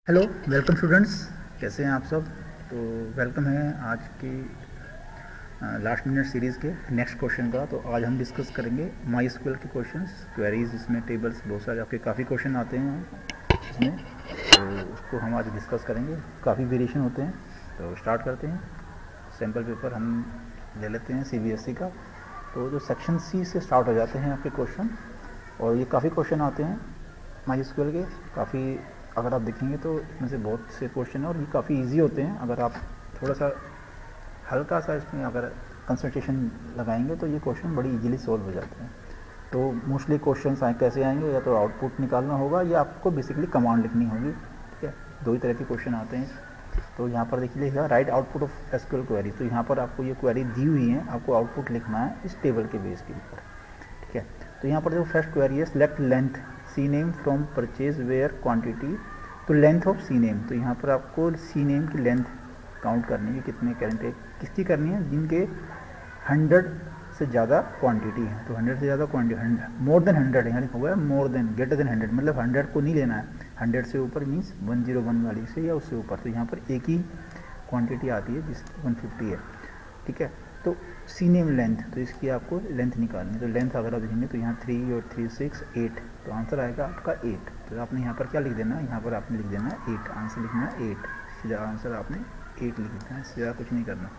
Hello, welcome students. कैसे हैं आप सब? तो वेलकम है आज की लास्ट मिनट सीरीज़ के नेक्स्ट क्वेश्चन का। तो आज हम डिस्कस करेंगे माई एसक्यूएल के क्वेश्चंस, क्वेरीज। इसमें टेबल्स बहुत सारे आपके काफ़ी क्वेश्चन आते हैं इसमें, तो उसको हम आज डिस्कस करेंगे। काफ़ी वेरिएशन होते हैं। तो स्टार्ट करते हैं। सैम्पल पेपर हम ले लेते हैं सीबीएसई का। तो जो सेक्शन सी से स्टार्ट हो जाते हैं आपके क्वेश्चन, और ये काफ़ी क्वेश्चन आते हैं माई एसक्यूएल के। काफ़ी अगर आप देखेंगे तो इसमें से बहुत से क्वेश्चन हैं और ये काफ़ी इजी होते हैं। अगर आप थोड़ा सा हल्का सा इसमें अगर कंसंट्रेशन लगाएंगे तो ये क्वेश्चन बड़ी इजीली सॉल्व हो जाते हैं। तो मोस्टली क्वेश्चंस कैसे आएंगे, या तो आउटपुट निकालना होगा या आपको बेसिकली कमांड लिखनी होगी। ठीक है, दो ही तरह के क्वेश्चन आते हैं। तो यहाँ पर देख लीजिएगा, right output of SQL query. तो यहाँ पर आपको ये क्वेरी दी हुई है, आपको आउटपुट लिखना है इस टेबल के बेस के ऊपर। ठीक है, तो यहाँ पर जो फर्स्ट क्वेरी है, select length C name from purchase where quantity. तो लेंथ ऑफ सी नेम, तो यहाँ पर आपको सी नेम की लेंथ काउंट करनी है, कितने कैरेंट किसकी करनी है, जिनके 100 से ज़्यादा क्वांटिटी है। तो 100 से ज़्यादा क्वांटिटी, मोर देन 100 यहाँ लिखा हुआ है, मोर देन ग्रेटर देन 100, मतलब 100 को नहीं लेना है, 100 से ऊपर मीन्स 101 वाली से या उससे ऊपर। तो यहाँ पर एक ही क्वांटिटी आती है जिसकी 150 है। ठीक है, तो सी नेम लेंथ, तो इसकी आपको लेंथ निकालनी है। तो लेंथ अगर आप देखेंगे तो यहाँ 3 और 3 6 8, तो आंसर आएगा आपका 8। तो आपने यहाँ पर क्या लिख देना है, यहाँ पर आपने लिख देना है 8, आंसर लिखना है 8, सीधा आंसर आपने 8 लिख देना है, सीधा कुछ नहीं करना,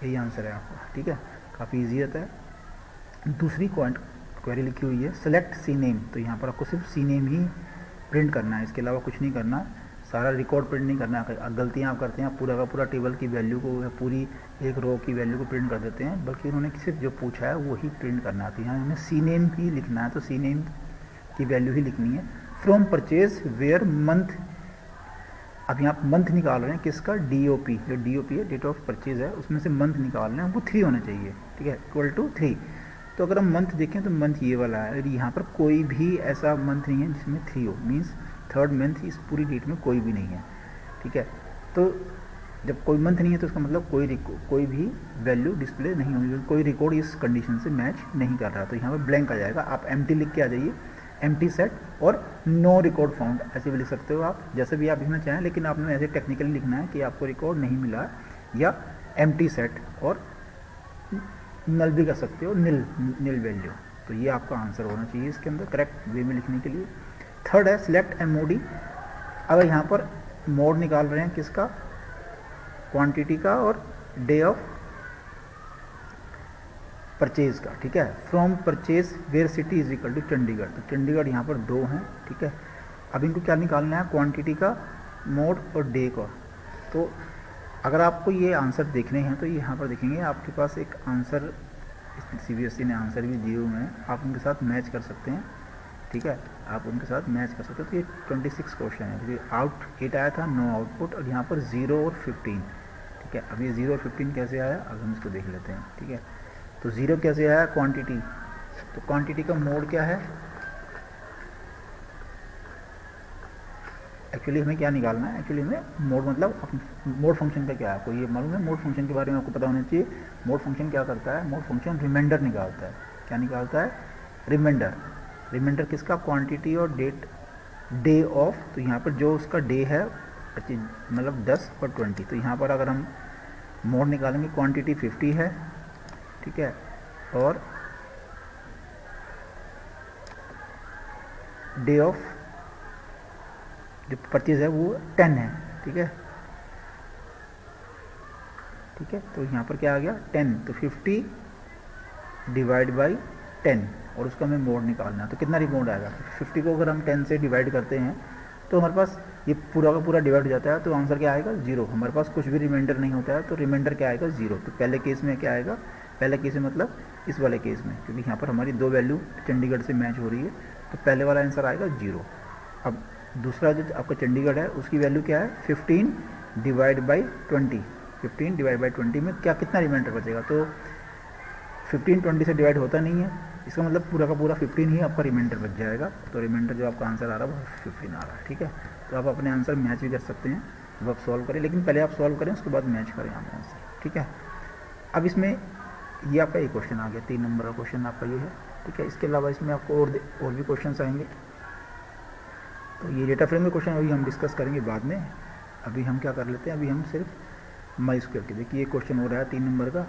यही आंसर है आपका। ठीक है, काफ़ी ईजी रहता है। दूसरी क्वेरी लिखी हुई है, सेलेक्ट सी नेम। तो यहाँ पर आपको सिर्फ सी नेम ही प्रिंट करना है, इसके अलावा कुछ नहीं करना, सारा रिकॉर्ड प्रिंट नहीं करना है। गलतियाँ आप करते हैं, पूरा का पूरा टेबल की वैल्यू को, पूरी एक रो की वैल्यू को प्रिंट कर देते हैं, बल्कि उन्होंने सिर्फ जो पूछा है वही प्रिंट करना है। तो यहाँ उन्हें सी नेम ही लिखना है, तो सी नेम की वैल्यू ही लिखनी है। फ्रॉम परचेज वेयर मंथ, अब यहाँ मंथ निकाल रहे हैं किसका, डीओपी, जो डीओपी है डेट ऑफ परचेज है, उसमें से मंथ निकाल रहे हैं, वो 3 होना चाहिए। ठीक है, इक्वल टू 3। तो अगर हम मंथ देखें तो मंथ ये वाला है, यहाँ पर कोई भी ऐसा मंथ नहीं है जिसमें 3 हो, मीन्स थर्ड मंथ इस पूरी डेट में कोई भी नहीं है। ठीक है, तो जब कोई मंथ नहीं है तो उसका मतलब कोई भी वैल्यू डिस्प्ले नहीं होगी, कोई रिकॉर्ड इस कंडीशन से मैच नहीं कर रहा। तो यहाँ पर ब्लैंक आ जाएगा, आप एम्प्टी लिख के आ जाइए, एम्प्टी सेट और नो रिकॉर्ड फाउंड, ऐसे भी लिख सकते हो आप, जैसे भी आप लिखना चाहें, लेकिन आपने ऐसे टेक्निकली लिखना है कि आपको रिकॉर्ड नहीं मिला, या एम्प्टी सेट, और नल भी कर सकते हो, नील नील वैल्यू। तो ये आपका आंसर होना चाहिए इसके अंदर करेक्ट वे में लिखने के लिए। थर्ड है सिलेक्ट एमओडी। अगर यहाँ पर मोड निकाल रहे हैं किसका, क्वांटिटी का और डे ऑफ परचेज का। ठीक है, from purchase where city is equal to Chandigarh. तो चंडीगढ़ यहाँ पर 2 हैं। ठीक है, अब इनको क्या निकालना है, क्वांटिटी का, मोड और डे का। तो अगर आपको ये आंसर देखने हैं तो यहाँ पर देखेंगे आपके पास एक आंसर, सीबीएसई ने आंसर भी दिए हुए हैं, आप उनके साथ मैच कर सकते हैं। ठीक है, आप उनके साथ मैच कर सकते हो। तो ये 26 क्वेश्चन है, क्योंकि आउट 8 आया था, नो आउटपुट, और यहाँ पर 0 और 15। ठीक है, अब ये 0 और 15 कैसे आया, अब हम इसको देख लेते हैं। ठीक है, तो 0 कैसे आया, क्वांटिटी, तो क्वांटिटी का मोड क्या है, एक्चुअली हमें क्या निकालना है, एक्चुअली हमें मोड मतलब मोड फंक्शन का क्या है, आपको ये मालूम है, मोड फंक्शन के बारे में आपको पता होना चाहिए। मोड फंक्शन क्या करता है, मोड फंक्शन रिमाइंडर निकालता है। क्या निकालता है, रिमाइंडर। रिमाइंडर किसका, क्वांटिटी और डेट, डे ऑफ। तो यहाँ पर जो उसका डे है मतलब 10 और 20, तो यहाँ पर अगर हम मोड निकालेंगे, क्वांटिटी 50 है। ठीक है, और डे ऑफ जो परचेज है वो 10 है। ठीक है, ठीक है, तो यहाँ पर क्या आ गया 10, तो 50 डिवाइड बाई 10, और उसका हमें मोड निकालना है। तो कितना रिमोड आएगा, 50 को अगर हम 10 से डिवाइड करते हैं तो हमारे पास ये पूरा का पूरा डिवाइड हो जाता है, तो आंसर क्या आएगा 0। हमारे पास कुछ भी रिमाइंडर नहीं होता है, तो रिमाइंडर क्या आएगा 0। तो पहले केस में क्या आएगा, पहले केस में मतलब इस वाले केस में, क्योंकि यहाँ पर हमारी 2 वैल्यू चंडीगढ़ से मैच हो रही है, तो पहले वाला आंसर आएगा 0। अब दूसरा जो आपका चंडीगढ़ है उसकी वैल्यू क्या है, 15 डिवाइड बाई 20। 15 डिवाइड बाई 20 में क्या कितना रिमाइंडर बचेगा, तो 15 20 से डिवाइड होता नहीं है, इसका मतलब पूरा का पूरा 15 ही आपका रिमाइंडर बच जाएगा। तो रिमाइंडर जो आपका आंसर आ रहा है वो 15 आ रहा है। ठीक है, तो आप अपने आंसर मैच भी कर सकते हैं जब आप सॉल्व करें, लेकिन पहले आप सॉल्व करें उसके बाद मैच करें आप आंसर। ठीक है, अब इसमें ये आपका एक क्वेश्चन आ गया, 3 नंबर का क्वेश्चन आपका ये है। ठीक है, इसके अलावा इसमें आपको और भी क्वेश्चन आएंगे। तो ये डेटा फ्रेम के क्वेश्चन अभी हम डिस्कस करेंगे बाद में। अभी हम क्या कर लेते हैं, अभी हम सिर्फ माई स्क्वायर के, देखिए ये क्वेश्चन हो रहा है 3 नंबर का,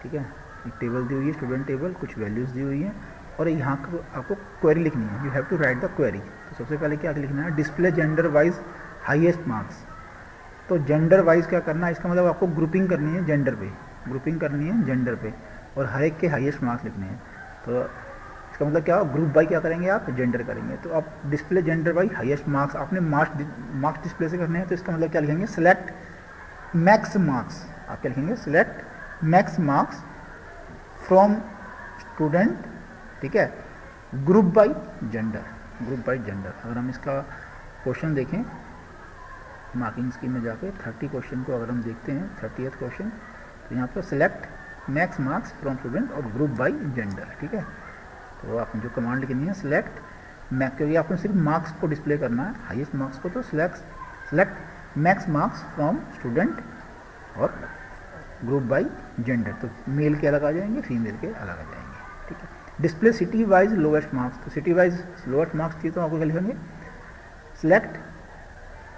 ठीक है। एक टेबल दी हुई है, स्टूडेंट टेबल, कुछ वैल्यूज़ दी हुई हैं और यहाँ को आपको क्वेरी लिखनी है, you have to write the query. तो सबसे पहले क्या लिखना है, display gender wise highest marks. तो जेंडर वाइज क्या करना है, इसका मतलब आपको ग्रुपिंग करनी है जेंडर पे, ग्रुपिंग करनी है जेंडर पे और हर एक के हाईएस्ट मार्क्स लिखने हैं। तो इसका मतलब क्या, ग्रुप बाई क्या करेंगे आप, जेंडर करेंगे। तो आप display gender by highest marks, आपने मार्क्स डिस्प्ले से करने हैं, तो इसका मतलब क्या लिखेंगे, सेलेक्ट मैक्स मार्क्स। आप क्या लिखेंगे, select max marks from student, ठीक है, group by gender, group by gender. अगर हम इसका क्वेश्चन देखें मार्किंग स्कीम में जाके 30 क्वेश्चन को अगर हम देखते हैं, 30th क्वेश्चन, तो यहाँ पर select max marks from student और ग्रुप बाई जेंडर, ठीक है। तो आपने जो कमांड लिखनी है, सिलेक्ट मैक्स, क्योंकि आपको सिर्फ मार्क्स को डिस्प्ले करना है, हाईएस्ट मार्क्स को, तो select max marks from student और ग्रुप बाई जेंडर। तो मेल के अलग आ जाएंगे, फीमेल के अलग आ जाएंगे, ठीक है। Display city wise lowest marks, तो सिटी वाइज लोएस्ट मार्क्स चाहिए तो आपको क्या लिखेंगे, सिलेक्ट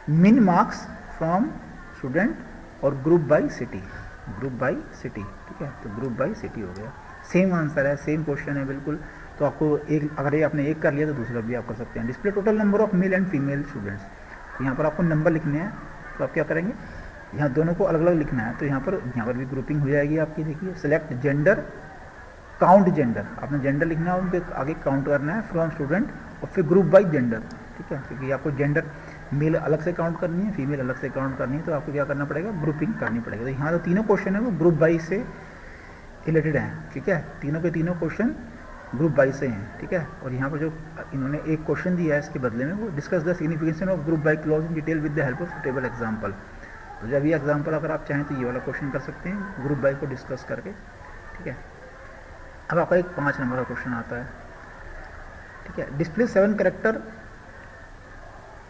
मिन मार्क्स फ्रॉम स्टूडेंट और group by city, group by city, ठीक है। तो ग्रुप बाई सिटी हो गया, सेम आंसर है, सेम क्वेश्चन है बिल्कुल। तो आपको एक, अगर ये आपने एक कर लिया तो दूसरा भी आप कर सकते हैं। Display total number of male and female students, तो यहाँ पर आपको नंबर लिखने हैं, तो आप क्या करेंगे, यहाँ दोनों को अलग अलग लिखना है। तो यहाँ पर भी ग्रुपिंग हो जाएगी आपकी, देखिए सेलेक्ट जेंडर, काउंट जेंडर, आपने जेंडर लिखना है, उनके आगे काउंट करना है, फ्रॉम स्टूडेंट और फिर ग्रुप बाई जेंडर, ठीक है। क्योंकि आपको जेंडर मेल अलग से काउंट करनी है, फीमेल अलग से काउंट करनी है, तो आपको क्या करना पड़ेगा, ग्रुपिंग करनी पड़ेगी। तो यहाँ जो तीनों क्वेश्चन है वो ग्रुप बाई से रिलेटेड हैं, ठीक है। तीनों के तीनों क्वेश्चन ग्रुप बाई से हैं, ठीक है। और यहाँ पर जो इन्होंने एक क्वेश्चन दिया है इसके बदले में, वो discuss the signification of group by clause in detail with the help of table example. तो जब ये एग्जाम्पल अगर आप चाहें तो ये वाला क्वेश्चन कर सकते हैं ग्रुप बाई को डिस्कस करके, ठीक है। अब आपका एक 5 नंबर का क्वेश्चन आता है, ठीक है। Display 7 character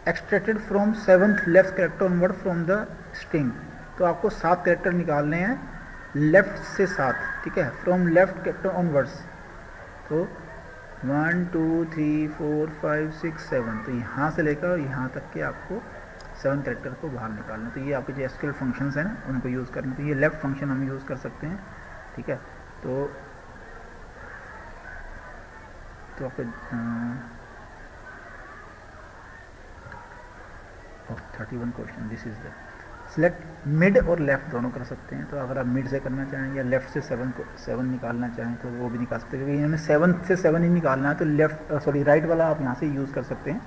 extracted from 7th left character onward from the string. तो आपको 7 कैरेक्टर निकालने हैं लेफ्ट से 7, ठीक है, फ्रॉम लेफ्ट कैरेक्टर ऑनवर्ड्स। तो 1 2 3 4 5 6 7, तो यहाँ से लेकर यहाँ तक के आपको 7 कैरेक्टर को बाहर निकालना। तो ये आपके जो एसक्यूएल फंक्शंस हैं ना उनको यूज़ करना। तो ये लेफ्ट फंक्शन हम यूज़ कर सकते हैं, ठीक है। तो आपको 31 question, this is the select mid और लेफ्ट दोनों कर सकते हैं। तो अगर आप मिड से करना चाहें या लेफ्ट से 7 निकालना चाहें तो वो भी निकाल सकते हैं, क्योंकि इन्होंने 7 से 7 ही निकालना है। तो लेफ्ट राइट वाला आप यहाँ से यूज़ कर सकते हैं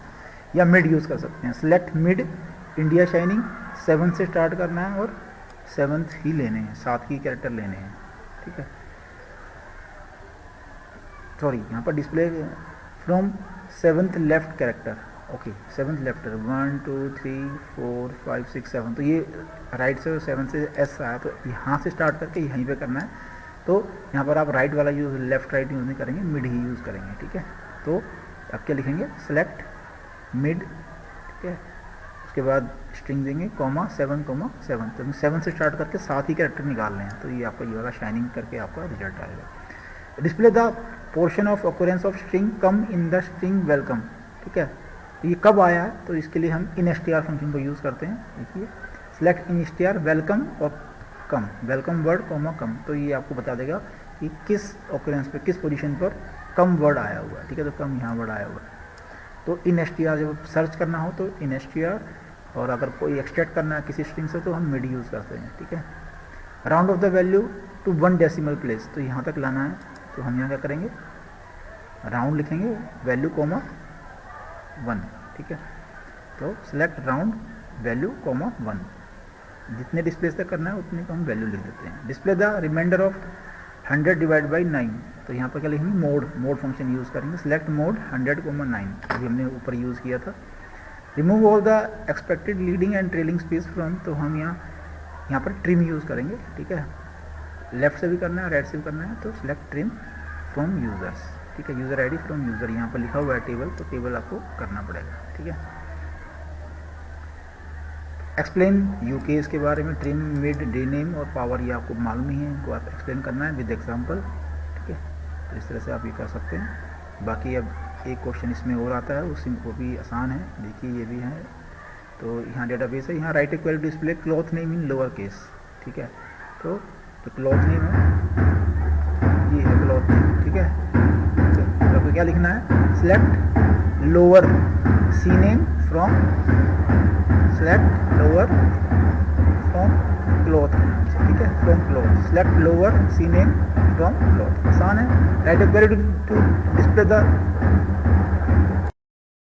या मिड यूज़ कर सकते हैं। सिलेक्ट मिड इंडिया शाइनिंग, 7 से स्टार्ट करना है और 7th ही लेने हैं, 7 ही कैरेक्टर लेने हैं, ठीक है। सॉरी, यहाँ पर display from 7th left character, okay, 7th left, 1 2 3 4 5 6 7, तो ये राइट से 7 से एस आया, तो यहाँ से स्टार्ट करके यहीं पे करना है। तो यहाँ पर आप राइट वाला यूज़, लेफ्ट राइट यूज़ नहीं करेंगे, मिड ही यूज़ करेंगे, ठीक है। तो आप क्या लिखेंगे, सेलेक्ट मिड, ठीक है। उसके बाद स्ट्रिंग देंगे कॉमा 7 कॉमा 7, तो 7 से स्टार्ट करके 7 ही कैरेक्टर निकालने हैं। तो ये आपका ये वाला शाइनिंग करके आपका रिजल्ट आएगा। Display the portion of occurrence of string come in the string welcome, ठीक है। तो ये कब आया है, तो इसके लिए हम इन str फंक्शन को यूज़ करते हैं। देखिए सेलेक्ट इन str वेलकम और कम, वेलकम वर्ड कॉमा कम, तो ये आपको बता देगा कि किस ऑकरेंस पे, किस पोजीशन पर कम वर्ड आया हुआ है, ठीक है। तो कम यहाँ वर्ड आया हुआ है। तो इन str जब सर्च करना हो तो इन str, और अगर कोई एक्सट्रैक्ट करना है किसी स्ट्रिंग से तो हम मिड यूज़ करते हैं, ठीक है। Round off the value to 1 decimal place, तो यहाँ तक लाना है, तो हम यहाँ क्या करेंगे, राउंड लिखेंगे, वैल्यू कॉमा 1, ठीक है। तो सिलेक्ट राउंड वैल्यू कॉमा 1, जितने डिस्प्ले तक करना है उतने को हम वैल्यू लिख देते हैं। Display the reminder of 100 divide by 9, तो यहाँ पर क्या लिखेंगे, मोड फंक्शन यूज़ करेंगे। सिलेक्ट मोड 100,9, अभी हमने ऊपर यूज़ किया था। Remove all the expected leading and trailing space from, तो हम यहाँ पर ट्रिम यूज़ करेंगे, ठीक है। लेफ्ट से भी करना है, राइट से भी करना है, तो सिलेक्ट ट्रिम फ्रॉम यूजर्स, ठीक है। यूज़र आईडी फ्रॉम यूज़र, यहाँ पर लिखा हुआ है टेबल, तो टेबल आपको करना पड़ेगा, ठीक है। एक्सप्लेन यूकेस के बारे में, ट्रिम, मिड, डे नेम और पावर, ये आपको मालूम ही है, इनको आप एक्सप्लेन करना है विद एग्जांपल, ठीक है। तो इस तरह से आप ये कर सकते हैं। बाकी अब एक क्वेश्चन इसमें और आता है, उसी वो भी आसान है, देखिए ये भी है। तो यहाँ डेटाबेस है, यहाँ right equal display cloth name in lower case, ठीक है। तो जो क्लॉथ नेम है ये है क्लॉथ नेम, ठीक है। तो आपको क्या लिखना है, select lower C name from, select lower from cloth, ठीक है, from cloth, select lower C name from cloth, आसान है। Right equal to display the